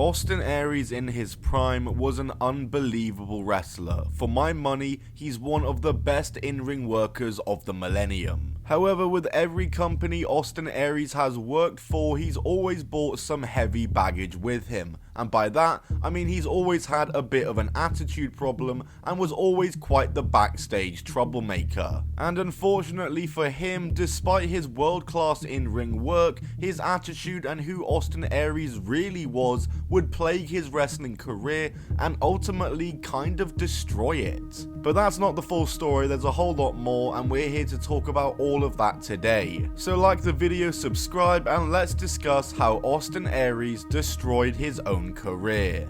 Austin Aries in his prime was an unbelievable wrestler. For my money, he's one of the best in-ring workers of the millennium. However, with every company Austin Aries has worked for, he's always brought some heavy baggage with him. And by that, I mean he's always had a bit of an attitude problem and was always quite the backstage troublemaker. And unfortunately for him, despite his world-class in-ring work, his attitude and who Austin Aries really was would plague his wrestling career and ultimately kind of destroy it. But that's not the full story, there's a whole lot more, and we're here to talk about all of that today. So like the video, subscribe, and let's discuss how Austin Aries destroyed his own career.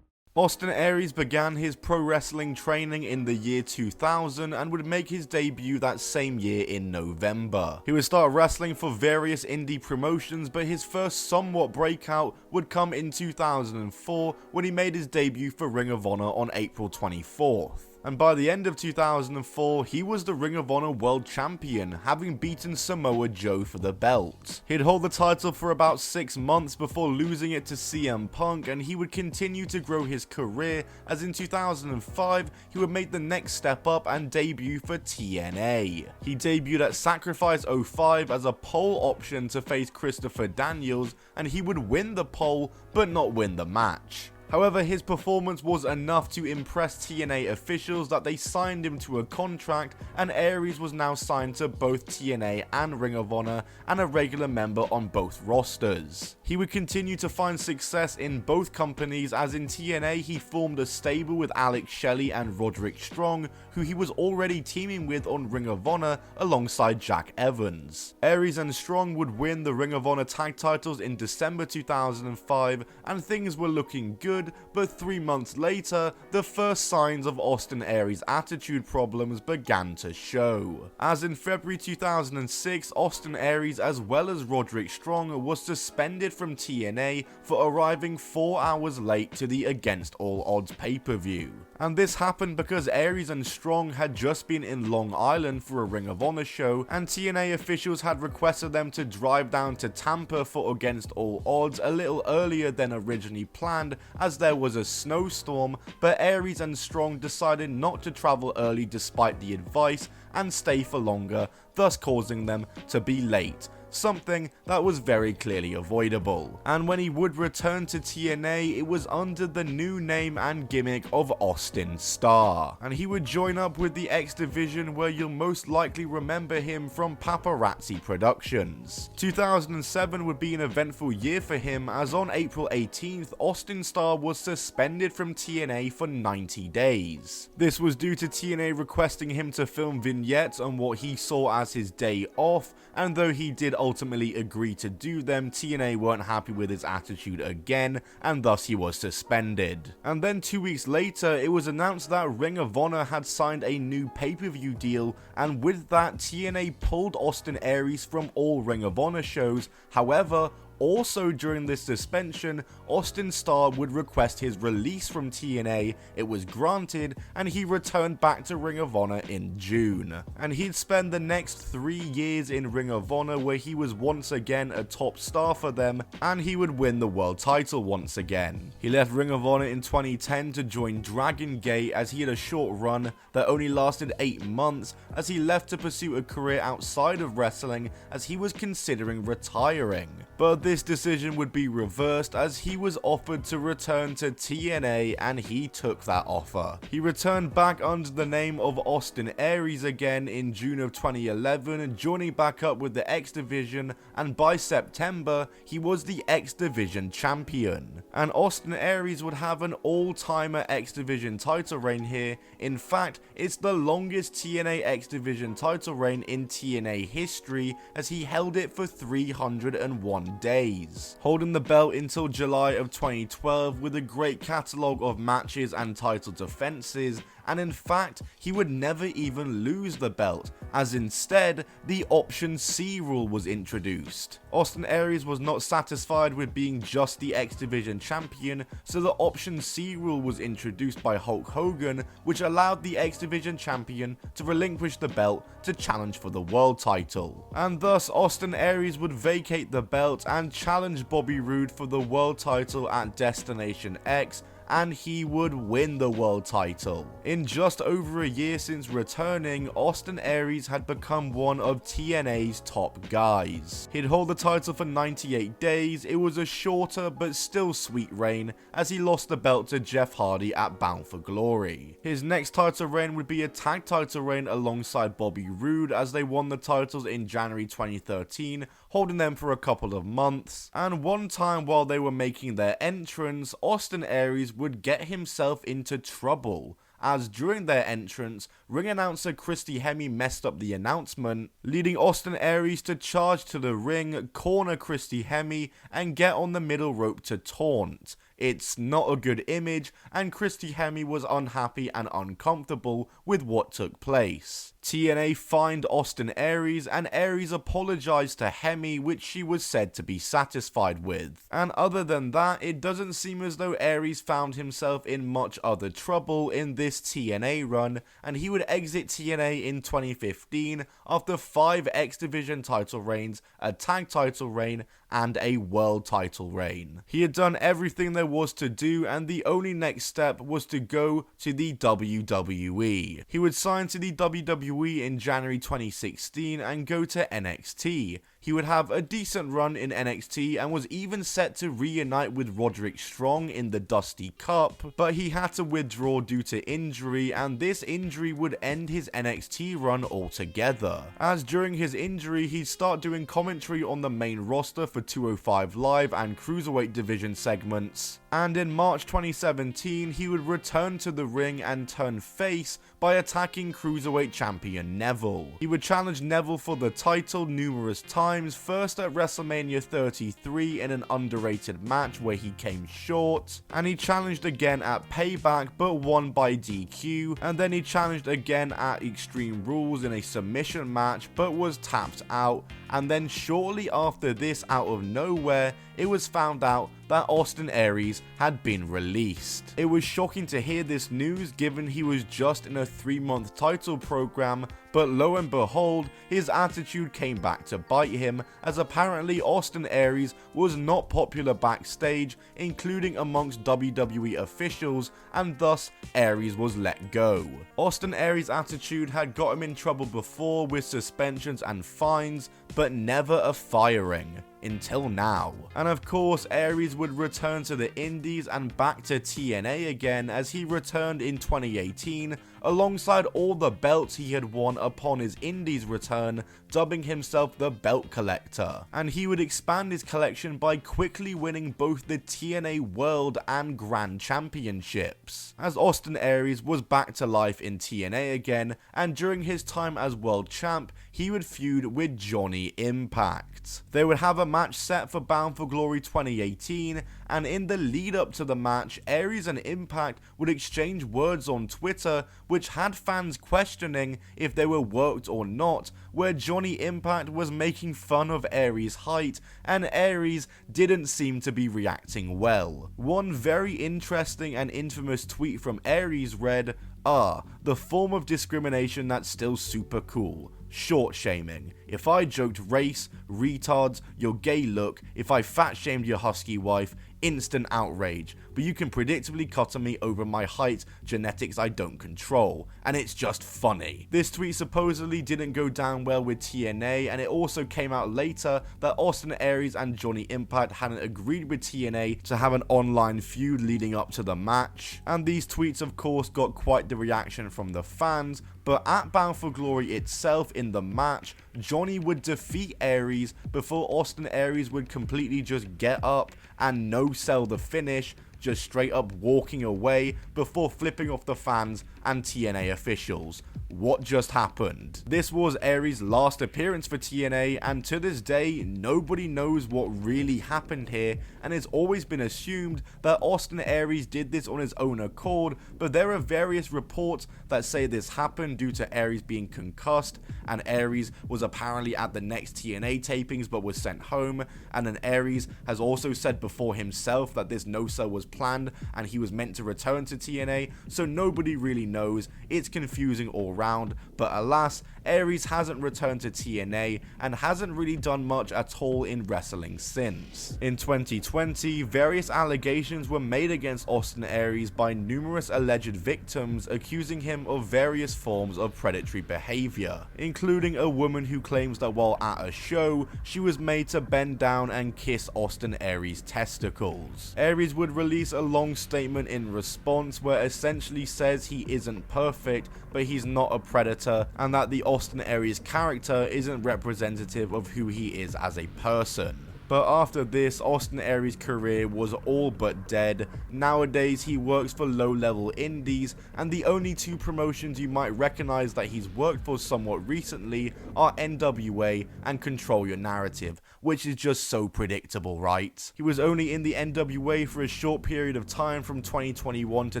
Austin Aries began his pro wrestling training in the year 2000 and would make his debut that same year in November. He would start wrestling for various indie promotions, but his first somewhat breakout would come in 2004 when he made his debut for Ring of Honor on April 24th. And by the end of 2004, he was the Ring of Honor World Champion, having beaten Samoa Joe for the belt. He'd hold the title for about 6 months before losing it to CM Punk, and he would continue to grow his career, as in 2005, he would make the next step up and debut for TNA. He debuted at Sacrifice 05 as a pole option to face Christopher Daniels, and he would win the pole, but not win the match. However, his performance was enough to impress TNA officials that they signed him to a contract, and Aries was now signed to both TNA and Ring of Honor and a regular member on both rosters. He would continue to find success in both companies, as in TNA he formed a stable with Alex Shelley and Roderick Strong, who he was already teaming with on Ring of Honor alongside Jack Evans. Aries and Strong would win the Ring of Honor tag titles in December 2005, and things were looking good, but 3 months later, the first signs of Austin Aries' attitude problems began to show. As in February 2006, Austin Aries as well as Roderick Strong was suspended from TNA for arriving 4 hours late to the Against All Odds pay-per-view. And this happened because Aries and Strong had just been in Long Island for a Ring of Honor show, and TNA officials had requested them to drive down to Tampa for Against All Odds a little earlier than originally planned, as there was a snowstorm, but Aries and Strong decided not to travel early despite the advice and stay for longer, thus causing them to be late. Something that was very clearly avoidable. And when he would return to TNA, it was under the new name and gimmick of Austin Starr, and he would join up with the X Division, where you'll most likely remember him from Paparazzi Productions. 2007 would be an eventful year for him, as on April 18th, Austin Starr was suspended from TNA for 90 days. This was due to TNA requesting him to film vignettes on what he saw as his day off, and though he did ultimately agree to do them, TNA weren't happy with his attitude again, and thus he was suspended. And then 2 weeks later, it was announced that Ring of Honor had signed a new pay-per-view deal, and with that, TNA pulled Austin Aries from all Ring of Honor shows. However, also during this suspension, Austin Starr would request his release from TNA, it was granted, and he returned back to Ring of Honor in June. And he'd spend the next 3 years in Ring of Honor, where he was once again a top star for them, and he would win the world title once again. He left Ring of Honor in 2010 to join Dragon Gate, as he had a short run that only lasted 8 months, as he left to pursue a career outside of wrestling, as he was considering retiring. But this decision would be reversed, as he was offered to return to TNA, and he took that offer. He returned back under the name of Austin Aries again in June of 2011, joining back up with the X Division, and by September, he was the X Division champion. And Austin Aries would have an all-timer X Division title reign here. In fact, it's the longest TNA X Division title reign in TNA history, as he held it for 301 days, holding the belt until July of 2012 with a great catalogue of matches and title defenses, and in fact, he would never even lose the belt, as instead, the Option C rule was introduced. Austin Aries was not satisfied with being just the X Division champion, so the Option C rule was introduced by Hulk Hogan, which allowed the X Division champion to relinquish the belt to challenge for the world title. And thus, Austin Aries would vacate the belt and challenge Bobby Roode for the world title at Destination X, and he would win the world title. In just over a year since returning, Austin Aries had become one of TNA's top guys. He'd hold the title for 98 days, it was a shorter but still sweet reign, as he lost the belt to Jeff Hardy at Bound for Glory. His next title reign would be a tag title reign alongside Bobby Roode, as they won the titles in January 2013, holding them for a couple of months, and one time while they were making their entrance, Austin Aries would get himself into trouble, as during their entrance, ring announcer Christy Hemme messed up the announcement, leading Austin Aries to charge to the ring, corner Christy Hemme, and get on the middle rope to taunt. It's not a good image, and Christy Hemme was unhappy and uncomfortable with what took place. TNA fined Austin Aries, and Aries apologized to Hemme, which she was said to be satisfied with. And other than that, it doesn't seem as though Aries found himself in much other trouble in this TNA run, and he would exit TNA in 2015 after 5 X Division title reigns, a tag title reign, and a world title reign. He had done everything there was to do, and the only next step was to go to the WWE. He would sign to the WWE in January 2016 and go to NXT. He would have a decent run in NXT and was even set to reunite with Roderick Strong in the Dusty Cup, but he had to withdraw due to injury, and this injury would end his NXT run altogether. As during his injury, he'd start doing commentary on the main roster for 205 Live and Cruiserweight division segments, and in March 2017, he would return to the ring and turn face by attacking Cruiserweight champion Neville. He would challenge Neville for the title numerous times, first at WrestleMania 33 in an underrated match where he came short, and he challenged again at Payback but won by DQ, and then he challenged again at Extreme Rules in a submission match but was tapped out, and then shortly after this, out of nowhere, it was found out that Austin Aries had been released. It was shocking to hear this news given he was just in a 3-month title program, but lo and behold, his attitude came back to bite him, as apparently Austin Aries was not popular backstage, including amongst WWE officials, and thus Aries was let go. Austin Aries' attitude had got him in trouble before with suspensions and fines, but never a firing. Until now. And of course, Aries would return to the Indies and back to TNA again, as he returned in 2018 alongside all the belts he had won upon his Indies return, dubbing himself the Belt Collector. And he would expand his collection by quickly winning both the TNA World and Grand Championships, as Austin Aries was back to life in TNA again, and during his time as World Champ, he would feud with Johnny Impact. They would have a match set for Bound for Glory 2018, and in the lead up to the match, Aries and Impact would exchange words on Twitter, which had fans questioning if they were worked or not, where Johnny Impact was making fun of Aries' height, and Aries didn't seem to be reacting well. One very interesting and infamous tweet from Aries read, the form of discrimination that's still super cool. Short shaming. If I joked race, retards, your gay look, if I fat shamed your husky wife, instant outrage. But you can predictably cut on me over my height, genetics I don't control, and it's just funny. This tweet supposedly didn't go down well with TNA, and it also came out later that Austin Aries and Johnny Impact hadn't agreed with TNA to have an online feud leading up to the match, and these tweets of course got quite the reaction from the fans. But at Bound for Glory itself, in the match, Johnny would defeat Aries before Austin Aries would completely just get up and no-sell the finish, just straight up walking away before flipping off the fans and TNA officials. What just happened? This was Aries' last appearance for TNA, and to this day, nobody knows what really happened here, and it's always been assumed that Austin Aries did this on his own accord, but there are various reports that say this happened due to Aries being concussed, and Aries was apparently at the next TNA tapings but was sent home, and then Aries has also said before himself that this no-sell was planned and he was meant to return to TNA, so nobody really knows. It's confusing all round, but alas, Aries hasn't returned to TNA and hasn't really done much at all in wrestling since. In 2020, various allegations were made against Austin Aries by numerous alleged victims accusing him of various forms of predatory behavior, including a woman who claims that while at a show, she was made to bend down and kiss Austin Aries' testicles. Aries would release a long statement in response where essentially says he isn't perfect, but he's not a predator, and that the Austin Aries character isn't representative of who he is as a person. But after this, Austin Aries' career was all but dead. Nowadays, he works for low-level indies, and the only two promotions you might recognize that he's worked for somewhat recently are NWA and Control Your Narrative, which is just so predictable, right? He was only in the NWA for a short period of time from 2021 to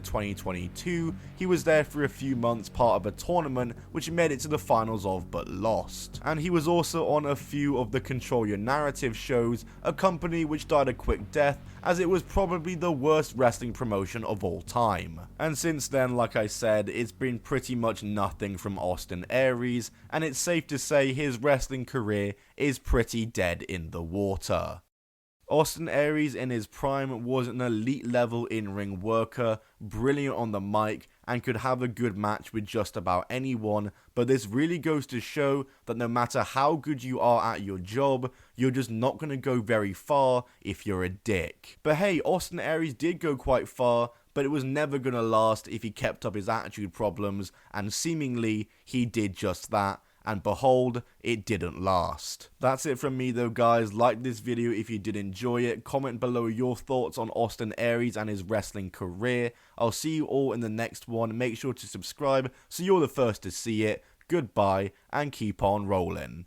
2022. He was there for a few months, part of a tournament, which made it to the finals of but lost. And he was also on a few of the Control Your Narrative shows, a company which died a quick death as it was probably the worst wrestling promotion of all time. And since then, like I said, it's been pretty much nothing from Austin Aries, and it's safe to say his wrestling career is pretty dead in the water. Austin Aries in his prime was an elite level in-ring worker, brilliant on the mic, and could have a good match with just about anyone, but this really goes to show that no matter how good you are at your job, you're just not going to go very far if you're a dick. But hey, Austin Aries did go quite far, but it was never going to last if he kept up his attitude problems, and seemingly he did just that. And behold, it didn't last. That's it from me though, guys. Like this video if you did enjoy it. Comment below your thoughts on Austin Aries and his wrestling career. I'll see you all in the next one. Make sure to subscribe so you're the first to see it. Goodbye, and keep on rolling.